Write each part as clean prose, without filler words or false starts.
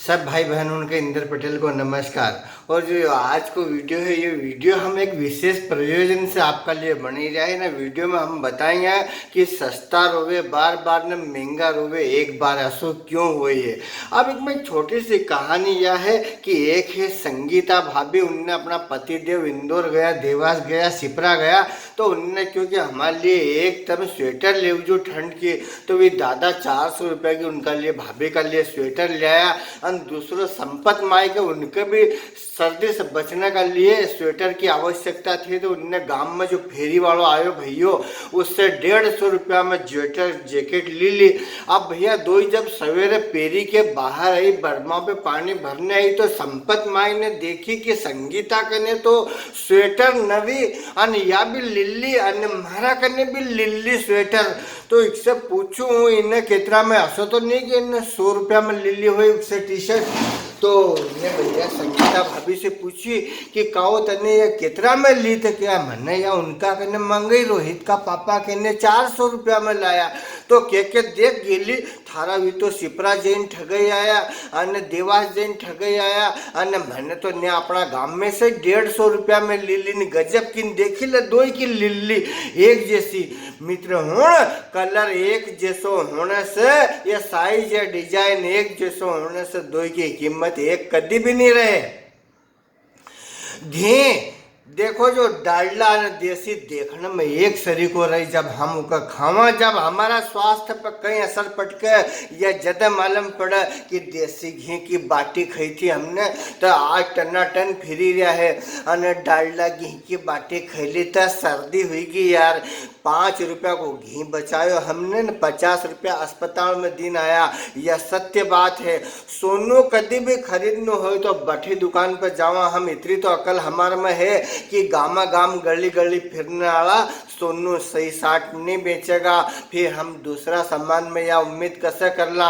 सब भाई बहन उनके इंद्र पटेल को नमस्कार। और जो आज को वीडियो है, ये वीडियो हम एक विशेष प्रयोजन से आपका लिए बनी जाए ना। वीडियो में हम बताएंगे कि सस्ता रोवे बार बार न महंगा रोवे एक बार, ऐसो क्यों हुए ये। अब एक में छोटी सी कहानी यह है कि एक है संगीता भाभी, उनने अपना पतिदेव इंदौर गया, देवास गया, सिपरा गया, तो उनने क्योंकि हमारे लिए एक तब स्वेटर ले जो ठंड की, तो वे दादा 400 रुपये की उनका लिए भाभी का लिए स्वेटर ले आया। और दूसरों संपत माई के उनके भी सर्दी से बचने का लिए स्वेटर की आवश्यकता थी, तो उनने गांव में जो फेरी वालों आयो भैया उससे 150 रुपया में स्वेटर जैकेट ले ली। अब भैया दो ही जब सवेरे पेरी के बाहर आई, बर्मा पे पानी भरने आई, तो संपत माई ने देखी कि संगीता कने तो स्वेटर नवी अन या भी लिल्ली अन मारा कने भी लिल्ली स्वेटर। तो इससे पूछूं इन्हें कितना में, ऐसा तो नहीं कि इन्हें 100 रुपया में लिल्ली हुई उससे टी शर्ट। तो ने भैया संगीता भाभी से पूछी कि काओ तने ये कितना में ली थे, क्या मैंने या उनका कने मंगई, रोहित का पापा कने 400 रुपया में लाया। तो के देख गेली थारा भी तो सिपरा जैन ठगई आया अने देवास जैन ठगई आया, अने मैंने तो ने अपना गांव में से 150 रुपया में लिल्ली गजब की देखी ले, दो की लिल्ली एक जैसी मित्र होण, कलर एक जैसो होने से या साइज या डिजाइन एक जैसो होने से दो की कीमत एक कभी भी नहीं रहे। घी देखो जो डालडा और देसी देखने में एक शरीक हो रही, जब हम उनका खावा, जब हमारा स्वास्थ्य पर कहीं असर पटके या ज्यादा मालूम पड़ा कि देसी घी की बाटी खाई थी हमने, तो आज टनाटन फिरी रहा है। और डालडा घी की बाटी खैली तो सर्दी हुई यार, 5 रुपया को घी बचायो हमने न, 50 रुपया अस्पताल में दिन आया। यह सत्य बात है। सोनू कभी भी खरीदनो हो तो बठी दुकान पर जावा हम, इतनी तो अकल हमारे में है कि गामा गाम गली गली फिरने वाला सोनू सही साठ नहीं बेचेगा, फिर हम दूसरा सामान में या उम्मीद कैसे करला।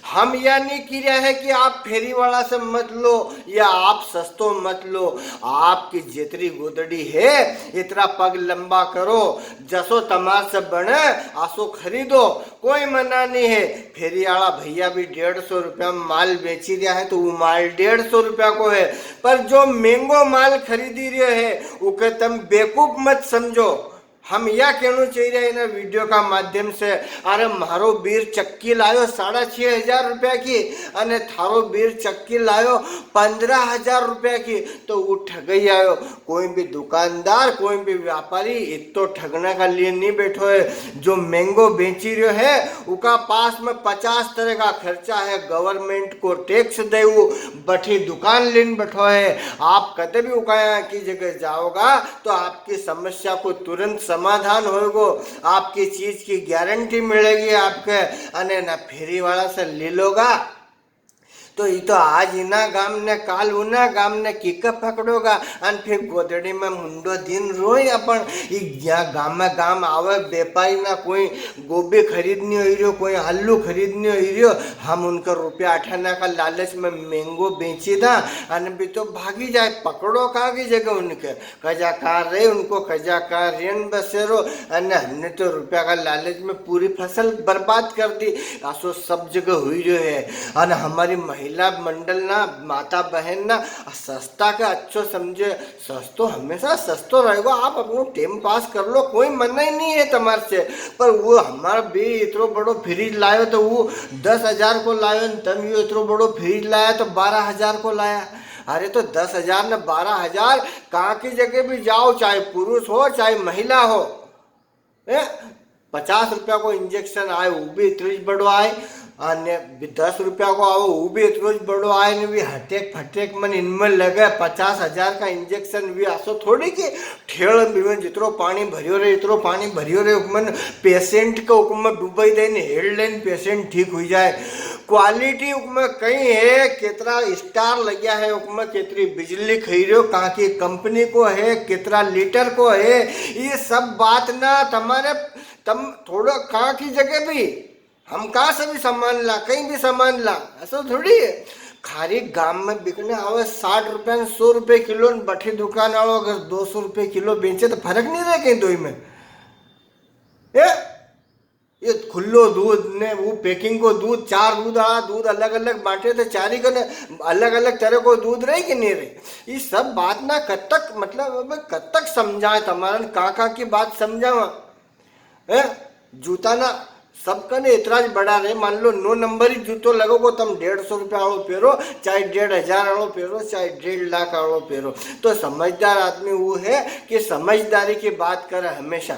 हम यह नहीं किया है कि आप फेरी वाला से मत लो या आप सस्तो मत लो, आपकी जितनी गोदड़ी है इतना पग लंबा करो, जसो तमार से बने आसो खरीदो, कोई मना नहीं है। फेरी वाला भैया भी 150 रुपया में माल बेची रहा है, तो वो माल 150 रुपया को है, पर जो महंगो माल खरीदी रहे है उके तुम बेवकूफ मत समझो। हम यह कहना चाहिए ना वीडियो का माध्यम से, अरे मारो बीर चक्की लायो 6,500 रुपया की, अने थारो बीर चक्की लायो 15,000 रुपया की, तो वो ठगई आयो। कोई भी दुकानदार कोई भी व्यापारी इतो ठगने का लिए नहीं बैठो है। जो महंगो बेची रहे है उसका पास में 50 तरह का खर्चा है, गवर्नमेंट को टैक्स दे, वो बठी दुकान लेने बैठो है। आप कभी भी उकाया की जगह जाओगा तो आपकी समस्या को तुरंत समाधान होगा, आपकी चीज की गारंटी मिलेगी आपके, अने ना फेरी वाला से ले लोगा तो ये तो आज इना गाम ने काल उना गाम ने किक पकड़ोगा, और फिर गोदड़ी में मुंडो दिन रोई अपन। गाम में गाम आवे व्यापारी ना, कोई गोभी खरीदनी हो रही, कोई आलू खरीदनी हो रही, हम उनका रुपया अठाना का लालच में महंगो बेची था, अन भी तो भागी जाए, पकड़ो कहाँ की जगह उनके कजाकार रहे, उनको कजाकार रेन बसेरो, अने हमने तो रुपया का लालच में पूरी फसल बर्बाद कर दी। आसो सब जगह हुई रही है। और हमारी महिला मंडल ना, माता बहन ना, सस्ता का अच्छो समझे, सस्तो हमेशा सस्तो रहेगा, आप अपनो टाइम पास कर लो, कोई मना ही नहीं है तुम्हारे से। पर वो हमारा भी इतना बड़ो फ्रिज लायो तो वो 10,000 को लायो, तुम यो इतना बड़ो फ्रिज लाया तो 12,000 को लाया। अरे तो 10,000 न 12,000 कहाँ की जगह भी जाओ, चाहे पुरुष हो चाहे महिला हो, 50 रुपया को इंजेक्शन आए वो भी इतना बड़ो आए, अन्य 10 रुपया को आओ वो भी इतना बड़ो आए, ने भी हटेक फटेक मन इनमें लगे 50,000 का इंजेक्शन भी आसो थोड़ी कि ठेड़ में जितरो पानी भरियो रहे इतरो पानी भरियो रहे, उपमन पेशेंट के उपम डूबई देने हेडलाइन पेशेंट ठीक हो जाए। क्वालिटी उपमें कहीं है, कितना स्टार लगे है उपमें, कितनी बिजली खरीदो कहाँ की कंपनी को है, कितना लीटर को है, ये सब बात ना तुम्हारे तुम थोड़ा कहाँ की जगह भी हम कहाँ से भी सामान ला, कहीं भी सामान ला, ऐसा थोड़ी है। खारी गांव में बिकने आवे 60 रुपया 100 रुपये किलो, बठी दुकान वालों अगर 200 रुपये किलो बेचे तो फर्क नहीं रहे कहीं दो में। ये खुल्लो दूध ने वो पैकिंग को दूध, 4 दूध आ दूध अलग अलग बांटे थे, चारी को अलग अलग तरह को दूध रहे कि नहीं रहे। ये सब बात ना कब तक मतलब कब तक समझाए तुम्हारा काका की बात समझावा है। जूता ना सबका ने इतराज बड़ा रहे। मान लो 9 नंबर ही जूतो लगोगो तुम 150 रुपया वालों पेरो, चाहे 1,500 वालों पेरो, चाहे 1.5 लाख वालों पेरो। तो समझदार आदमी वो है कि समझदारी की बात करे हमेशा।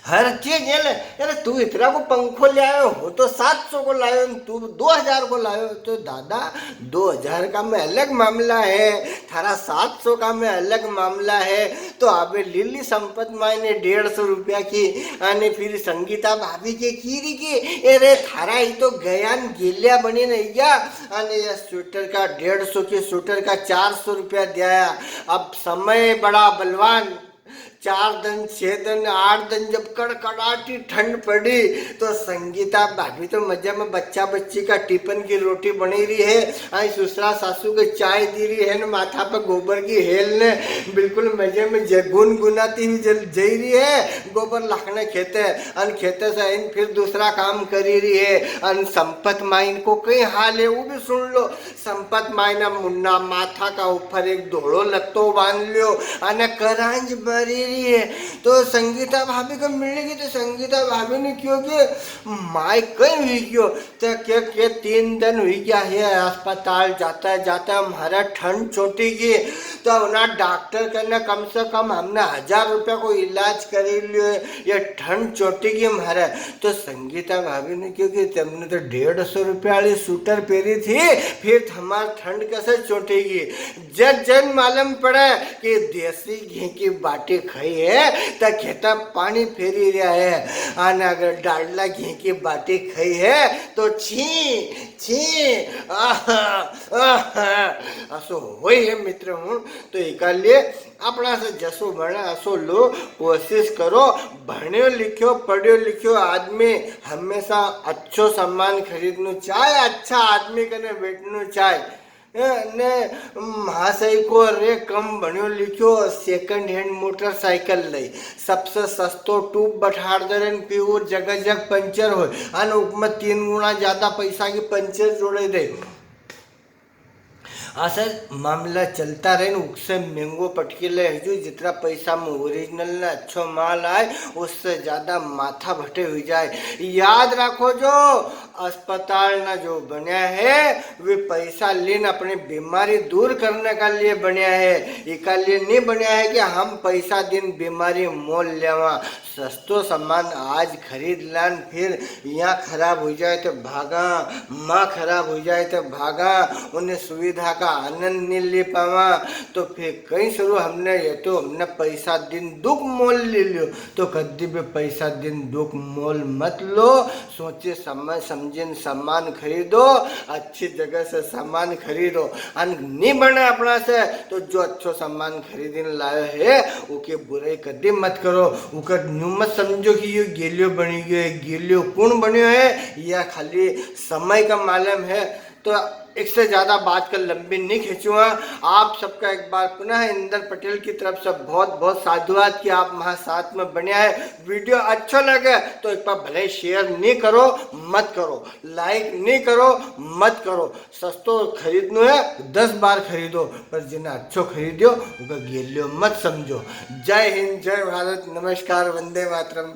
हर चीज ये ले, अरे तू इतना को पंखो ले आयो हो तो 700 को लायो, तू 2,000 को लायो। तो दादा 2,000 का में अलग मामला है, थारा 700 का में अलग मामला है। तो अबे लिली संपत मायने 150 रुपया की आने फिर संगीता भाभी के कीरी की, अरे थारा ही तो गयान गिलिया बनी नहीं गया। आने ये स्वेटर का 150 के स्वेटर का 400 रुपया दिया। अब समय बड़ा बलवान, 4 दिन 6 दिन 8 दिन जब कड़कड़ाटी ठंड पड़ी तो संगीता भाभी तो मजे में बच्चा बच्ची का टिफिन की रोटी बनी रही है, आई ससुरा सासू के चाय दी रही है, माथा पर गोबर की हेल ने बिल्कुल मजे में गुनगुनाती हुई जई रही है। गोबर लाखने खेते अन खेते से इन फिर दूसरा काम करी रही है। अन संपत माइन को कई हाल है वो भी सुन लो। संपत माइना मुन्ना माथा का ऊपर एक धोड़ो लत्तो बांध लियो अने करांज भरी है। तो संगीता भाभी को मिलेगी तो संगीता भाभी ने क्यों कि माई कहीं हुई क्यों तो क्या 3 दिन हुई क्या है अस्पताल जाता जाता हमारा ठंड छोटी की। तो ना डॉक्टर कहना कम से कम हमने 1,000 रुपया को इलाज करे लियो, ये ठंड चोटी की हमारा। तो संगीता भाभी ने क्योंकि तुमने तो 150 रुपया वाली स्वेटर पहनी थी, फिर हमारी ठंड कैसे चोटेगी। जन मालूम पड़ा कि देसी घी की बाटी खाई है तो खेता पानी फेरी रहा है, आना अगर डालडा घी की बाटी खाई है तो छी छी असो होई है मित्र हूँ। तो इकालिए अपना से जसो बने असो लो, कोशिश करो। भण्यो लिखो पढ़ियो लिखो आदमी हमेशा अच्छो सामान खरीदनु चाहे, अच्छा आदमी कने बैठनु चाहे ने महाशय को रे कम भण्यो लिखो सेकंड हैंड मोटरसाइकिल लई सबसे सस्तो ट्यूब बैठाड़ दे प्योर जगह जग पंचर हो अन उपमें 3 गुना ज्यादा पैसा की पंचर जोड़े दे। ऐसा मामला चलता रहे उससे महंगो पटके ले हजू जितना पैसा में ओरिजिनल ना अच्छो माल आए उससे ज़्यादा माथा भटे हो जाए। याद रखो जो अस्पताल ना जो बना है वे पैसा लेना अपनी बीमारी दूर करने का लिए बना है, इसका लिए नहीं बना है कि हम पैसा दिन बीमारी मोल लेवा। सस्तो सामान आज खरीद लान फिर यहाँ खराब हो जाए तो भागा, माँ खराब हो जाए तो भागा, उन्हें सुविधा का आनंद नहीं ले पावा। तो फिर कहीं शुरू हमने ये तो हमने पैसा दिन दुख मोल ले लियो। तो कभी भी पैसा दिन दुख मोल मत लो, सोचे समझ समझे सामान खरीदो, अच्छी जगह से सामान खरीदो। अन नहीं बने अपना से तो जो अच्छो सामान खरीदने लाए है उके बुराई कभी मत करो, उकर न्यू मत समझो कि ये गेलियो बनी गयो है। गेलियो कौन बनियो है या खाली समय का मालूम है। तो इससे ज़्यादा बात कर लंबी नहीं खींचूँगा। आप सबका एक बार पुनः इंदर पटेल की तरफ से बहुत बहुत साधुवाद कि आप वहाँ साथ में बने हैं। वीडियो अच्छा लगे तो एक बार भले शेयर नहीं करो मत करो, लाइक नहीं करो मत करो। सस्तो खरीदनो है 10 बार खरीदो पर जिन्हें अच्छो खरीदो उनका गेलियो मत समझो। जय हिंद, जय भारत, नमस्कार, वंदे मातरम।